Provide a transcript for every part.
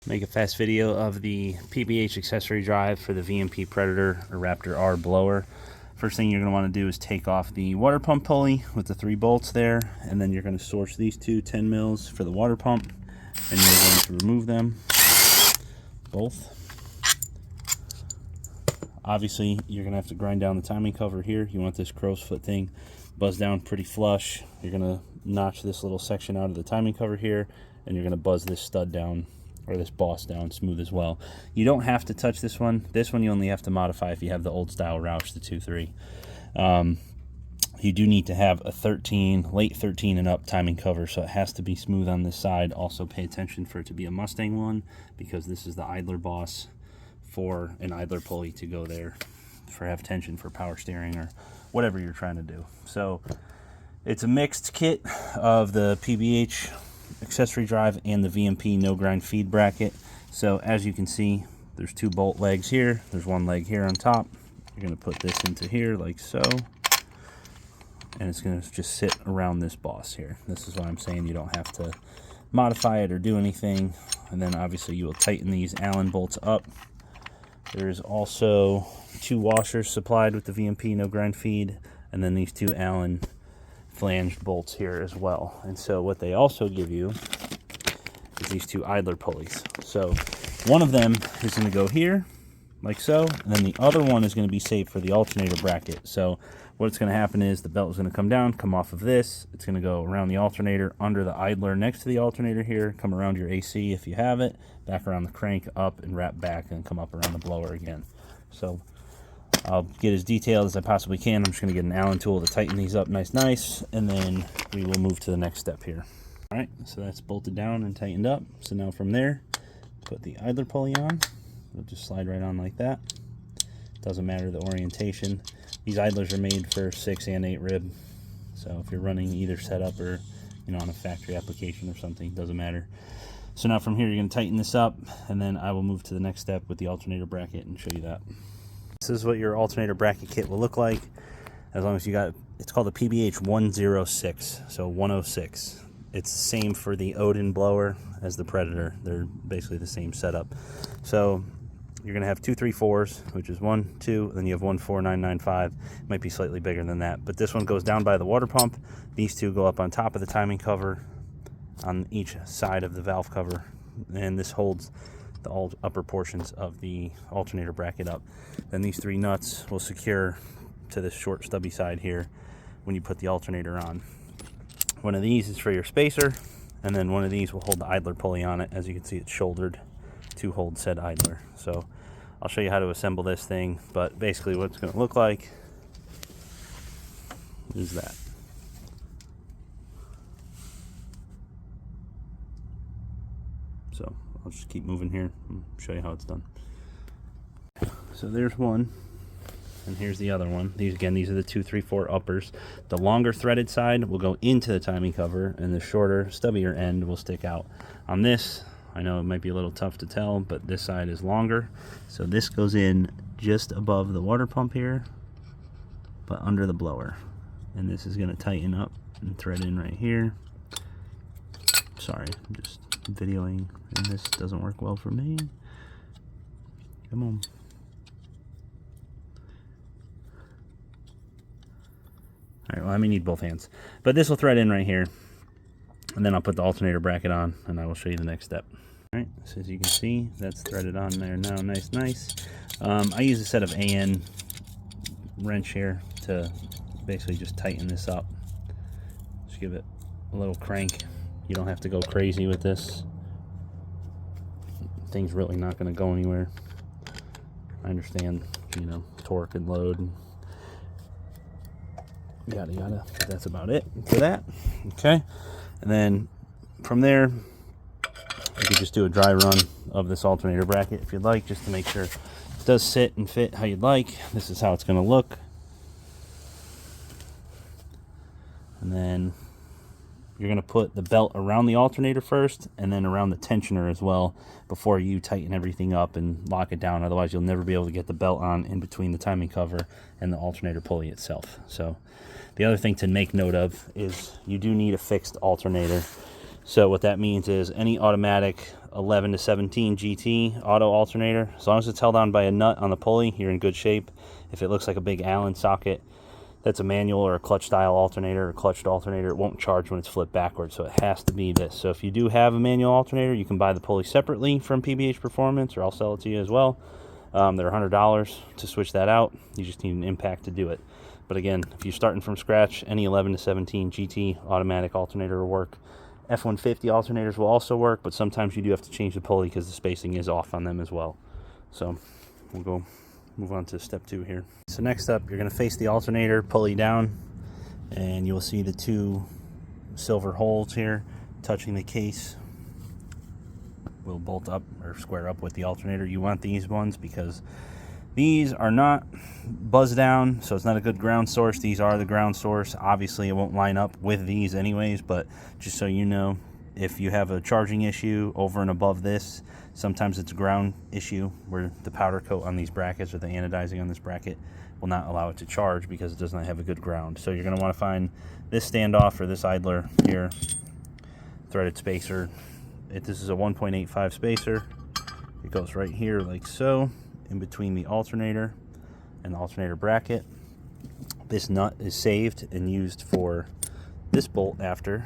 Make a fast video of the PBH accessory drive for the VMP Predator or Raptor R blower. First thing you're going to want to do is take off the water pump pulley with the 3 bolts there, and then you're going to source these two 10 mils for the water pump, and you're going to remove them both. Obviously you're going to have to grind down the timing cover here. You want this crow's foot thing buzzed down pretty flush. You're going to notch this little section out of the timing cover here, and you're going to buzz this stud down, or this boss down, smooth as well. You don't have to touch this one. This one you only have to modify if you have the old style Roush, the 2.3. You do need to have a 13, late 13 and up timing cover, so it has to be smooth on this side. Also pay attention for it to be a Mustang one, because this is the idler boss for an idler pulley to go there for have tension for power steering or whatever you're trying to do. So it's a mixed kit of the PBH accessory drive and the VMP no grind feed bracket. So as you can see, there's 2 bolt legs here, there's 1 leg here on top. You're going to put this into here like so, and it's going to just sit around this boss here. This is why I'm saying you don't have to modify it or do anything. And then obviously you will tighten these Allen bolts up. There's also 2 washers supplied with the VMP no grind feed, and then these 2 Allen flanged bolts here as well. And so what they also give you is these 2 idler pulleys. So one of them is going to go here like so, and then the other one is going to be saved for the alternator bracket. So what's going to happen is the belt is going to come down, come off of this, it's going to go around the alternator, under the idler next to the alternator here, come around your AC if you have it, back around the crank, up and wrap back, and come up around the blower again. So I'll get as detailed as I possibly can. I'm just going to get an Allen tool to tighten these up nice, and then we will move to the next step here. All right, so that's bolted down and tightened up. So now from there, put the idler pulley on. It'll just slide right on like that. Doesn't matter the orientation. These idlers are made for 6 and 8 rib. So if you're running either setup or on a factory application or something, doesn't matter. So now from here, you're going to tighten this up, and then I will move to the next step with the alternator bracket and show you that. This is what your alternator bracket kit will look like, as long as you got, it's called the PBH 106, so 106. It's the same for the Odin blower as the Predator. They're basically the same setup. So you're going to have 2 3/4s, which is 1, 2, then you have 1 4 9 9 5. It might be slightly bigger than that, but this one goes down by the water pump. These 2 go up on top of the timing cover on each side of the valve cover, and this holds the all upper portions of the alternator bracket up. Then these 3 nuts will secure to this short stubby side here when you put the alternator on. One of these is for your spacer, and then one of these will hold the idler pulley on it. As you can see, it's shouldered to hold said idler. So I'll show you how to assemble this thing, but basically what it's going to look like is that. So I'll just keep moving here and show you how it's done. So there's one, and here's the other one. These are the 2 3/4 uppers. The longer threaded side will go into the timing cover, and the shorter, stubbier end will stick out. On this, I know it might be a little tough to tell, but this side is longer. So this goes in just above the water pump here, but under the blower. And this is going to tighten up and thread in right here. Sorry, I'm just videoing, and this doesn't work well for me. Come on. Alright, well, I may need both hands. But this will thread in right here, and then I'll put the alternator bracket on, and I will show you the next step. Alright, so as you can see, that's threaded on there now, nice. I use a set of AN wrench here to basically just tighten this up. Just give it a little crank. You don't have to go crazy with this. Thing's really not going to go anywhere. I understand, torque and load and yada, but that's about it for that. Okay, and then from there, you can just do a dry run of this alternator bracket if you'd like, just to make sure it does sit and fit how you'd like. This is how it's going to look. And then you're going to put the belt around the alternator first, and then around the tensioner as well, before you tighten everything up and lock it down. Otherwise, you'll never be able to get the belt on in between the timing cover and the alternator pulley itself. So the other thing to make note of is you do need a fixed alternator. So what that means is any automatic 11 to 17 GT auto alternator, as long as it's held on by a nut on the pulley, you're in good shape. If it looks like a big Allen socket, that's a manual or a clutch style alternator or clutched alternator, it won't charge when it's flipped backwards, so it has to be this. So if you do have a manual alternator, you can buy the pulley separately from PBH Performance, or I'll sell it to you as well. They're $100 to switch that out. You just need an impact to do it. But again, if you're starting from scratch, any 11 to 17 GT automatic alternator will work. F-150 alternators will also work, but sometimes you do have to change the pulley because the spacing is off on them as well. So we'll go move on to step 2 here. So next up, you're going to face the alternator, pulley down, and you'll see the 2 silver holes here touching the case will bolt up or square up with the alternator. You want these ones because these are not buzz down, so it's not a good ground source. These are the ground source. Obviously, it won't line up with these anyways, but just so you know, if you have a charging issue over and above this, sometimes it's a ground issue where the powder coat on these brackets or the anodizing on this bracket will not allow it to charge because it does not have a good ground. So you're going to want to find this standoff or this idler here, threaded spacer. This is a 1.85 spacer. It goes right here like so, in between the alternator and the alternator bracket. This nut is saved and used for this bolt after,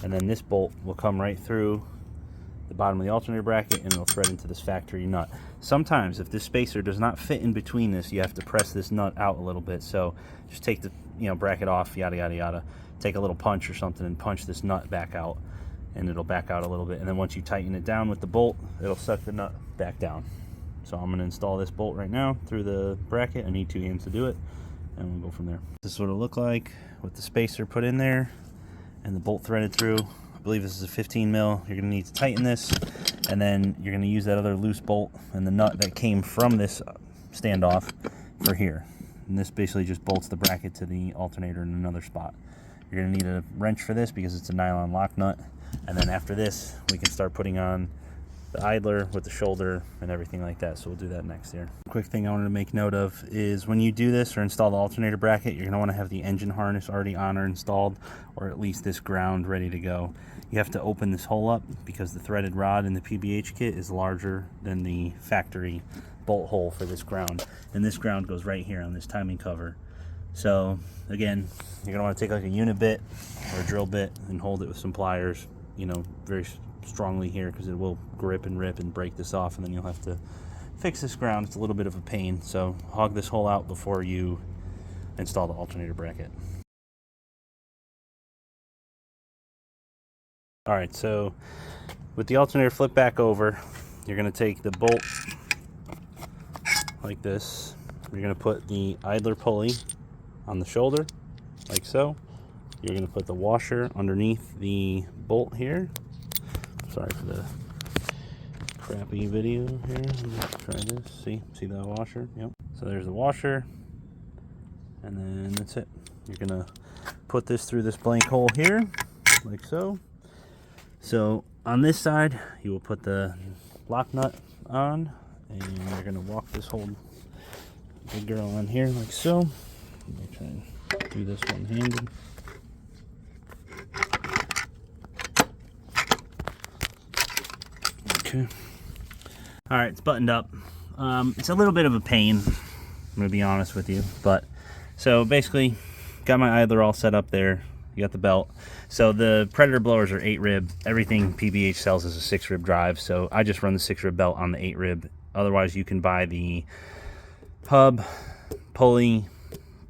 and then this bolt will come right through the bottom of the alternator bracket and it'll thread into this factory nut. Sometimes if this spacer does not fit in between this, you have to press this nut out a little bit. So just take the bracket off, yada yada yada, take a little punch or something and punch this nut back out, and it'll back out a little bit. And then once you tighten it down with the bolt, it'll suck the nut back down. So I'm going to install this bolt right now through the bracket. I need 2 hands to do it, and we'll go from there. This is what it'll look like with the spacer put in there and the bolt threaded through. I believe this is a 15 mil. You're going to need to tighten this, and then you're going to use that other loose bolt and the nut that came from this standoff for here. And this basically just bolts the bracket to the alternator in another spot. You're going to need a wrench for this because it's a nylon lock nut. And then after this, we can start putting on the idler with the shoulder and everything like that. So we'll do that next here. Quick thing I wanted to make note of is when you do this or install the alternator bracket, you're going to want to have the engine harness already on or installed, or at least this ground ready to go. You have to open this hole up because the threaded rod in the PBH kit is larger than the factory bolt hole for this ground. And this ground goes right here on this timing cover. So again, you're going to want to take like a unit bit or a drill bit and hold it with some pliers, very strongly here, because it will grip and rip and break this off, and then you'll have to fix this ground. It's a little bit of a pain, so hog this hole out before you install the alternator bracket. Alright, so with the alternator flip back over, you're going to take the bolt like this. You're going to put the idler pulley on the shoulder like so. You're going to put the washer underneath the bolt here. Sorry for the crappy video here. Let me try this. See that washer? Yep. So there's the washer, and then that's it. You're gonna put this through this blank hole here, like so. So on this side, you will put the lock nut on, and you're gonna walk this whole big girl on here, like so. Let me try and do this one-handed. Okay. All right, it's buttoned up. It's a little bit of a pain, I'm gonna be honest with you, but so basically got my idler all set up there. You got the belt. So the Predator blowers are 8 rib. Everything PBH sells is a 6 rib drive, so I just run the 6 rib belt on the 8 rib. Otherwise you can buy the hub, pulley,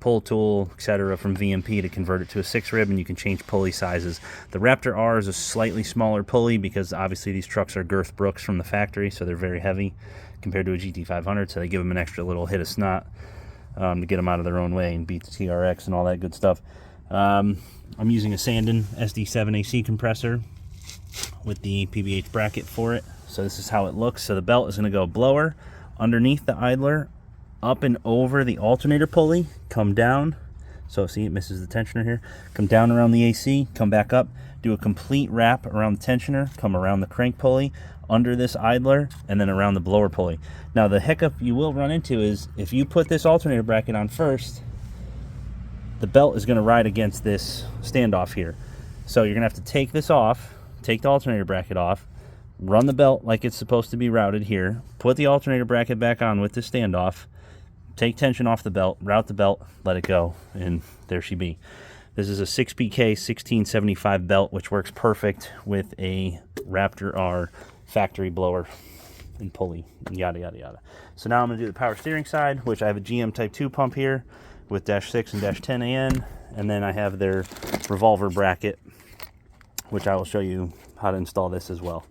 pull tool, etc. from VMP to convert it to a 6 rib, and you can change pulley sizes. The Raptor R is a slightly smaller pulley because obviously these trucks are girth brooks from the factory, so they're very heavy compared to a GT500, so they give them an extra little hit of snot to get them out of their own way and beat the TRX and all that good stuff. I'm using a Sandon SD7 AC compressor with the PBH bracket for it. So this is how it looks. So the belt is going to go blower underneath the idler, up and over the alternator pulley, come down. So see, it misses the tensioner here. Come down around the AC, come back up, do a complete wrap around the tensioner, come around the crank pulley, under this idler, and then around the blower pulley. Now the hiccup you will run into is if you put this alternator bracket on first, the belt is going to ride against this standoff here. So you're going to have to take this off, take the alternator bracket off, run the belt like it's supposed to be routed here, put the alternator bracket back on with the standoff, take tension off the belt, route the belt, let it go, and there she be. This is a 6PK 1675 belt, which works perfect with a Raptor R factory blower and pulley, and yada, yada, yada. So now I'm going to do the power steering side, which I have a GM Type 2 pump here with -6 and -10 AN, and then I have their revolver bracket, which I will show you how to install this as well.